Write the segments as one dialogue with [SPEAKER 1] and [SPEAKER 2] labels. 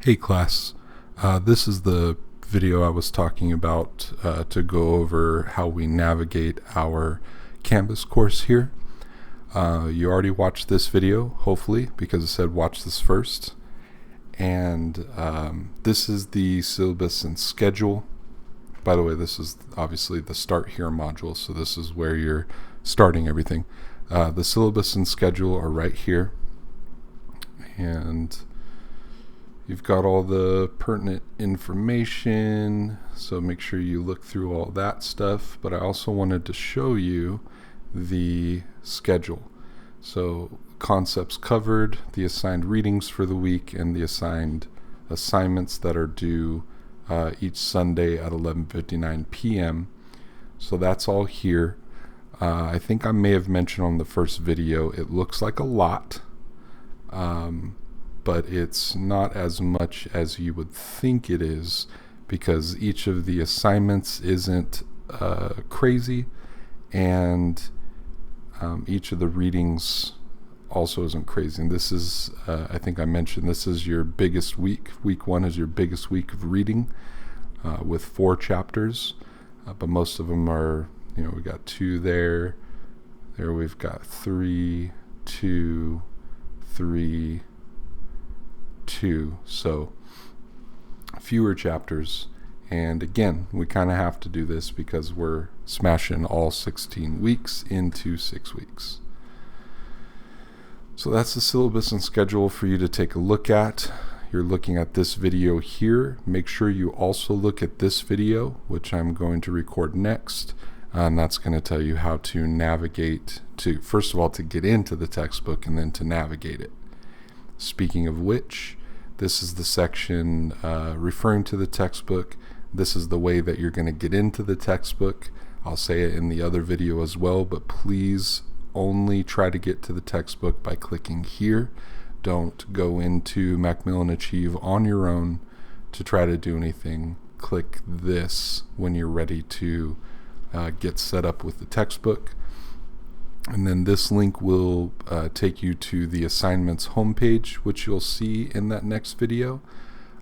[SPEAKER 1] Hey class, this is the video I was talking about to go over how we navigate our Canvas course here. You already watched this video, hopefully, because it said watch this first. And this is the syllabus and schedule. By the way, this is obviously the Start Here module, so this is where you're starting everything. The syllabus and schedule are right here. And you've got all the pertinent information, so make sure you look through all that stuff. But I also wanted to show you the schedule. So concepts covered, the assigned readings for the week, and the assigned assignments that are due each Sunday at 11:59 p.m. So that's all here. I think I may have mentioned on the first video, it looks like a lot. But it's not as much as you would think it is, because each of the assignments isn't crazy, and each of the readings also isn't crazy. And this is, I think I mentioned, this is your biggest week. Week 1 is your biggest week of reading with 4 chapters, but most of them are, we got 2 there. There we've got 3, 2, 3, 2, so fewer chapters. And again, we kind of have to do this because we're smashing all 16 weeks into 6 weeks. So that's the syllabus and schedule for you to take a look at. You're looking at this video here. Make sure you also look at this video, which I'm going to record next, and that's going to tell you how to navigate to, first of all, to get into the textbook, and then to navigate it. Speaking of which, this is the section referring to the textbook. This is the way that you're going to get into the textbook. I'll say it in the other video as well, but please only try to get to the textbook by clicking here. Don't go into Macmillan Achieve on your own to try to do anything. Click this when you're ready to get set up with the textbook. And then this link will take you to the assignments homepage, which you'll see in that next video.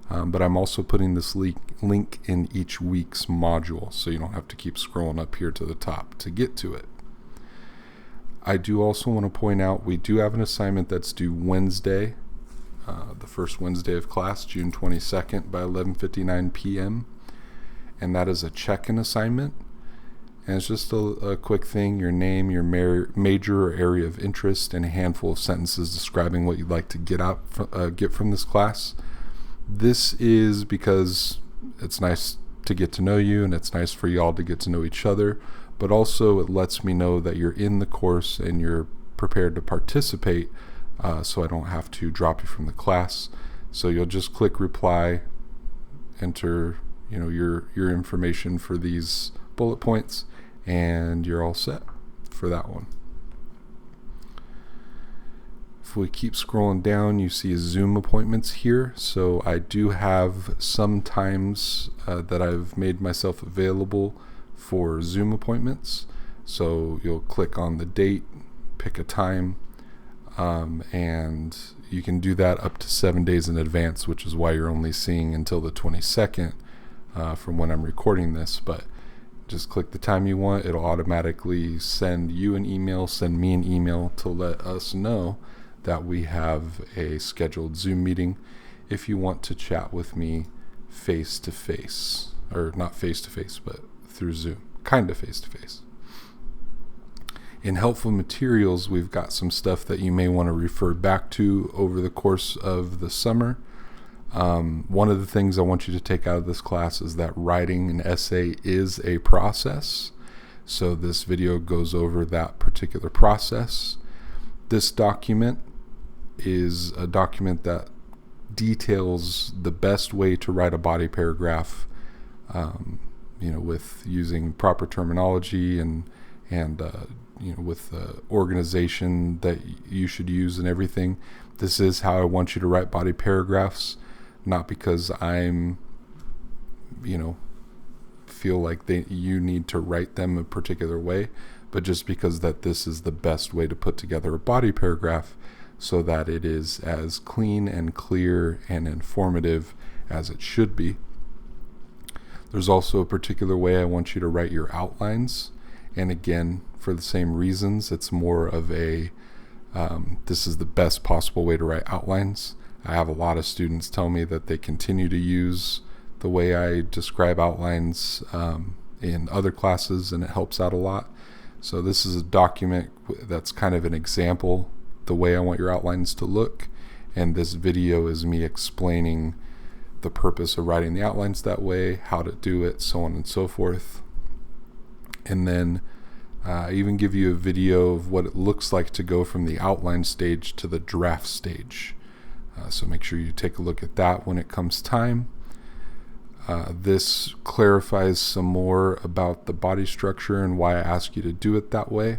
[SPEAKER 1] But I'm also putting this link in each week's module, so you don't have to keep scrolling up here to the top to get to it. I do also want to point out we do have an assignment that's due Wednesday, the first Wednesday of class, June 22nd by 11:59 p.m. And that is a check-in assignment. And it's just a quick thing: your name, your major or area of interest, and a handful of sentences describing what you'd like to get from this class. This is because it's nice to get to know you, and it's nice for y'all to get to know each other, but also it lets me know that you're in the course and you're prepared to participate, so I don't have to drop you from the class. So you'll just click reply, enter your information for these bullet points, and you're all set for that one. If we keep scrolling down, you see Zoom appointments here. So I do have some times that I've made myself available for Zoom appointments. So you'll click on the date, pick a time, and you can do that up to 7 days in advance, which is why you're only seeing until the 22nd from when I'm recording this. But just click the time you want. It'll automatically send you an email, send me an email to let us know that we have a scheduled Zoom meeting if you want to chat with me face to face, or not face to face, but through Zoom, kind of face to face. In helpful materials, we've got some stuff that you may want to refer back to over the course of the summer. One of the things I want you to take out of this class is that writing an essay is a process. So this video goes over that particular process. This document is a document that details the best way to write a body paragraph, with using proper terminology and with the organization that you should use and everything. This is how I want you to write body paragraphs, not because I'm, feel like you need to write them a particular way, but just because that this is the best way to put together a body paragraph so that it is as clean and clear and informative as it should be. There's also a particular way I want you to write your outlines, and again, for the same reasons, it's more of a this is the best possible way to write outlines. I have a lot of students tell me that they continue to use the way I describe outlines in other classes, and it helps out a lot. So this is a document that's kind of an example the way I want your outlines to look, and this video is me explaining the purpose of writing the outlines that way, how to do it, so on and so forth. And then I even give you a video of what it looks like to go from the outline stage to the draft stage. So make sure you take a look at that when it comes time. This clarifies some more about the body structure and why I ask you to do it that way.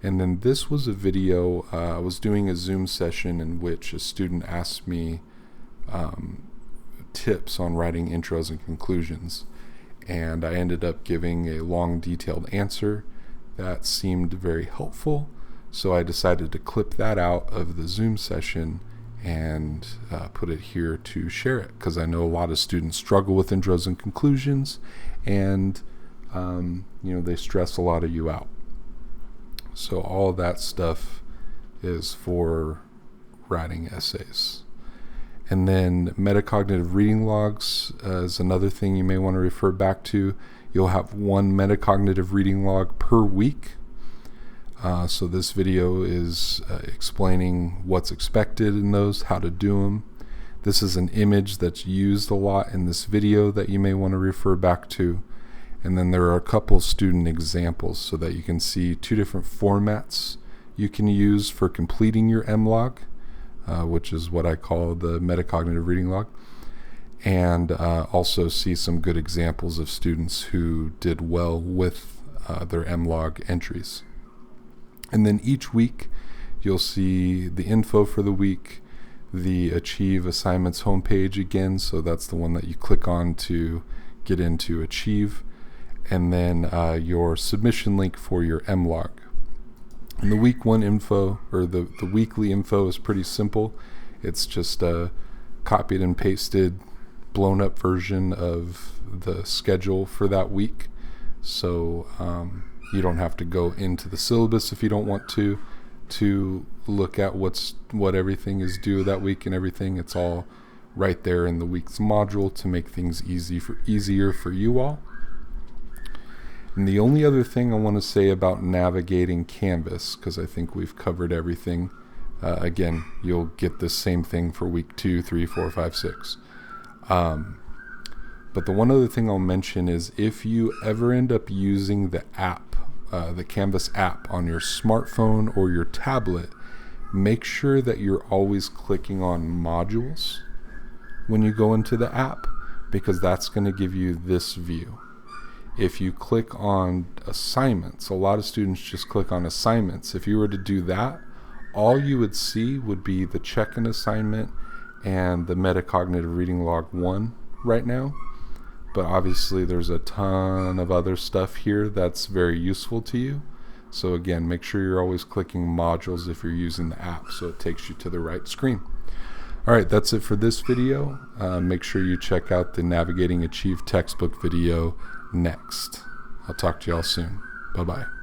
[SPEAKER 1] And then this was a video, I was doing a Zoom session in which a student asked me tips on writing intros and conclusions. And I ended up giving a long, detailed answer that seemed very helpful. So I decided to clip that out of the Zoom session and put it here to share it, because I know a lot of students struggle with intros and conclusions, and they stress a lot of you out. So all of that stuff is for writing essays. And then metacognitive reading logs is another thing you may want to refer back to. You'll have one metacognitive reading log per week. So this video is explaining what's expected in those, how to do them. This is an image that's used a lot in this video that you may want to refer back to. And then there are a couple student examples so that you can see two different formats you can use for completing your M-log, which is what I call the metacognitive reading log, and also see some good examples of students who did well with their M-log entries. And then each week you'll see the info for the week, the Achieve Assignments homepage again, so that's the one that you click on to get into Achieve, and then your submission link for your M-log. And the week one info, or the weekly info, is pretty simple. It's just a copied and pasted, blown up version of the schedule for that week. So you don't have to go into the syllabus if you don't want to look at what everything is due that week and everything. It's all right there in the week's module to make things easier for you all. And the only other thing I want to say about navigating Canvas, because I think we've covered everything, again, you'll get the same thing for week 2, 3, 4, 5, 6. But the one other thing I'll mention is if you ever end up using the app, the Canvas app on your smartphone or your tablet, make sure that you're always clicking on modules when you go into the app, because that's going to give you this view. If you click on assignments, a lot of students just click on assignments. If you were to do that, all you would see would be the check-in assignment and the metacognitive reading log 1 right now. But obviously there's a ton of other stuff here that's very useful to you. So again, make sure you're always clicking modules if you're using the app, so it takes you to the right screen. All right, that's it for this video. Make sure you check out the Navigating Achieve textbook video next. I'll talk to y'all soon. Bye-bye.